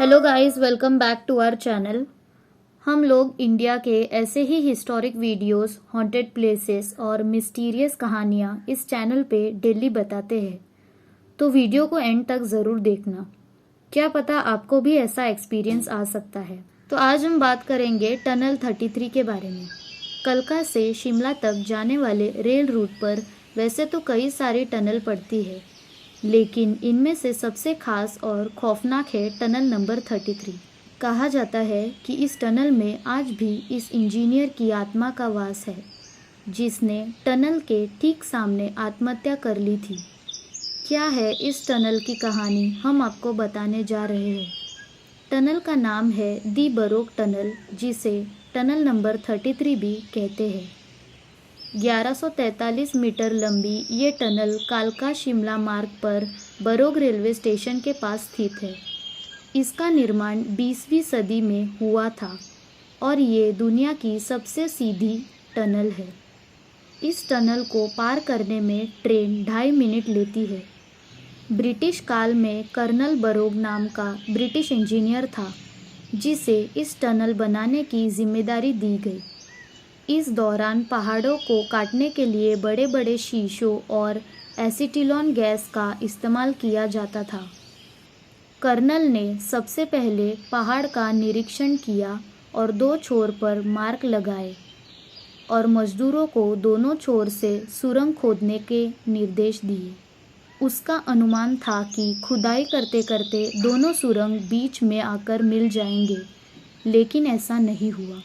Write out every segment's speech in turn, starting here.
Hello guys, welcome back to our channel. हम लोग India के ऐसे ही हिस्टोरिक वीडियोस, हॉन्टेड प्लेसेस और मिस्टीरियस कहानियाँ इस चैनल पे डेली बताते हैं, तो वीडियो को एंड तक ज़रूर देखना। क्या पता आपको भी ऐसा एक्सपीरियंस आ सकता है। तो आज हम बात करेंगे टनल 33 के बारे में। कलका से शिमला तक जाने वाले रेल रूट पर वैसे तो कई सारी टनल पड़ती है, लेकिन इनमें से सबसे खास और खौफनाक है टनल नंबर 33। कहा जाता है कि इस टनल में आज भी इस इंजीनियर की आत्मा का वास है, जिसने टनल के ठीक सामने आत्महत्या कर ली थी। क्या है इस टनल की कहानी, हम आपको बताने जा रहे हैं। टनल का नाम है दी बरोक टनल, जिसे टनल नंबर 33 भी कहते हैं। 1143 मीटर लंबी ये टनल कालका शिमला मार्ग पर बरोग रेलवे स्टेशन के पास स्थित है। इसका निर्माण 20वीं सदी में हुआ था और ये दुनिया की सबसे सीधी टनल है। इस टनल को पार करने में ट्रेन 2.5 मिनट लेती है। ब्रिटिश काल में कर्नल बरोग नाम का ब्रिटिश इंजीनियर था, जिसे इस टनल बनाने की जिम्मेदारी दी गई। इस दौरान पहाड़ों को काटने के लिए बड़े बड़े शीशों और एसीटिलॉन गैस का इस्तेमाल किया जाता था। कर्नल ने सबसे पहले पहाड़ का निरीक्षण किया और 2 छोर पर मार्क लगाए और मजदूरों को दोनों छोर से सुरंग खोदने के निर्देश दिए। उसका अनुमान था कि खुदाई करते करते दोनों सुरंग बीच में आकर मिल जाएंगे, लेकिन ऐसा नहीं हुआ।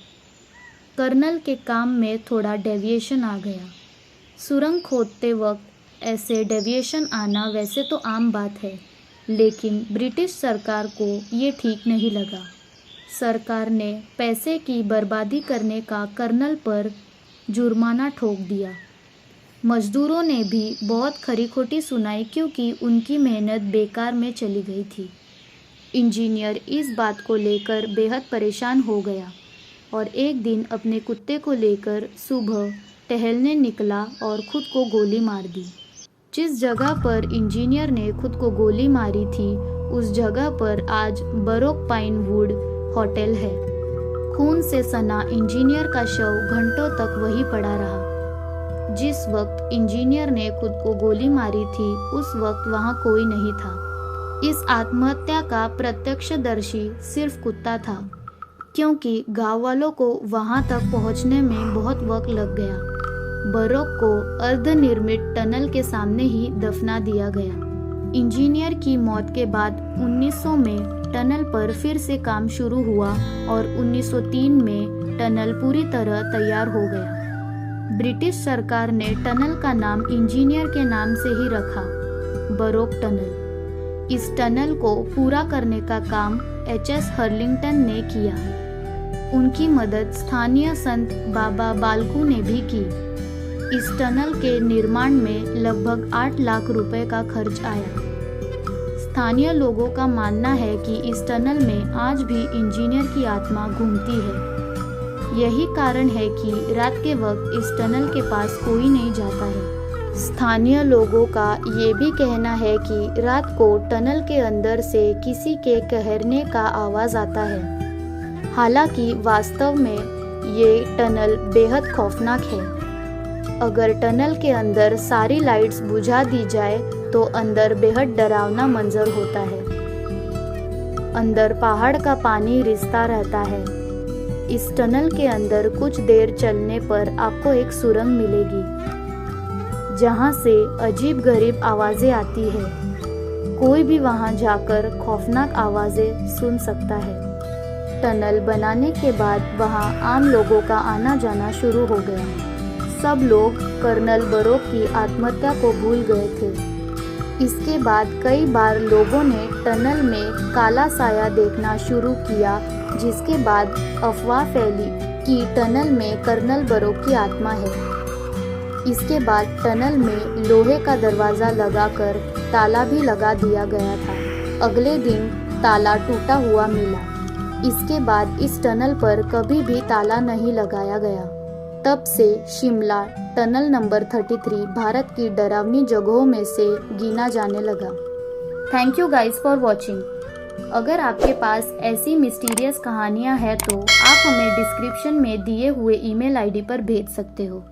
कर्नल के काम में थोड़ा डेविएशन आ गया। सुरंग खोदते वक्त ऐसे डेविएशन आना वैसे तो आम बात है, लेकिन ब्रिटिश सरकार को ये ठीक नहीं लगा। सरकार ने पैसे की बर्बादी करने का कर्नल पर जुर्माना ठोक दिया। मजदूरों ने भी बहुत खरी खोटी सुनाई, क्योंकि उनकी मेहनत बेकार में चली गई थी। इंजीनियर इस बात को लेकर बेहद परेशान हो गया और एक दिन अपने कुत्ते को लेकर सुबह टहलने निकला और खुद को गोली मार दी। जिस जगह पर इंजीनियर ने खुद को गोली मारी थी, उस जगह पर आज बरोक पाइन वुड होटल है। खून से सना इंजीनियर का शव घंटों तक वहीं पड़ा रहा। जिस वक्त इंजीनियर ने खुद को गोली मारी थी, उस वक्त वहाँ कोई नहीं था। इस आत्महत्या का प्रत्यक्षदर्शी सिर्फ कुत्ता था, क्योंकि गांव वालों को वहां तक पहुंचने में बहुत वक्त लग गया। बरोक को अर्धनिर्मित टनल के सामने ही दफना दिया गया। इंजीनियर की मौत के बाद 1900 में टनल पर फिर से काम शुरू हुआ और 1903 में टनल पूरी तरह तैयार हो गया। ब्रिटिश सरकार ने टनल का नाम इंजीनियर के नाम से ही रखा, बरोक टनल। इस टनल को पूरा करने का काम एच.एस. हर्लिंगटन ने किया। उनकी मदद स्थानीय संत बाबा बालकू ने भी की। इस टनल के निर्माण में लगभग 8 लाख रुपए का खर्च आया। स्थानीय लोगों का मानना है कि इस टनल में आज भी इंजीनियर की आत्मा घूमती है। यही कारण है कि रात के वक्त इस टनल के पास कोई नहीं जाता है। स्थानीय लोगों का ये भी कहना है कि रात को टनल के अंदर से किसी के कहरने का आवाज़ आता है। हालांकि वास्तव में ये टनल बेहद खौफनाक है। अगर टनल के अंदर सारी लाइट्स बुझा दी जाए तो अंदर बेहद डरावना मंजर होता है। अंदर पहाड़ का पानी रिसता रहता है। इस टनल के अंदर कुछ देर चलने पर आपको एक सुरंग मिलेगी, जहाँ से अजीब गरीब आवाज़ें आती है। कोई भी वहाँ जाकर खौफनाक आवाज़ें सुन सकता है। टनल बनाने के बाद वहाँ आम लोगों का आना जाना शुरू हो गया। सब लोग कर्नल बरोक की आत्महत्या को भूल गए थे। इसके बाद कई बार लोगों ने टनल में काला साया देखना शुरू किया, जिसके बाद अफवाह फैली कि टनल में कर्नल बरोक की आत्मा है। इसके बाद टनल में लोहे का दरवाज़ा लगाकर ताला भी लगा दिया गया था। अगले दिन ताला टूटा हुआ मिला। इसके बाद इस टनल पर कभी भी ताला नहीं लगाया गया। तब से शिमला टनल नंबर 33 भारत की डरावनी जगहों में से गिना जाने लगा। Thank you guys for watching. अगर आपके पास ऐसी मिस्टीरियस कहानियाँ हैं तो आप हमें डिस्क्रिप्शन में दिए हुए ईमेल आईडी पर भेज सकते हो।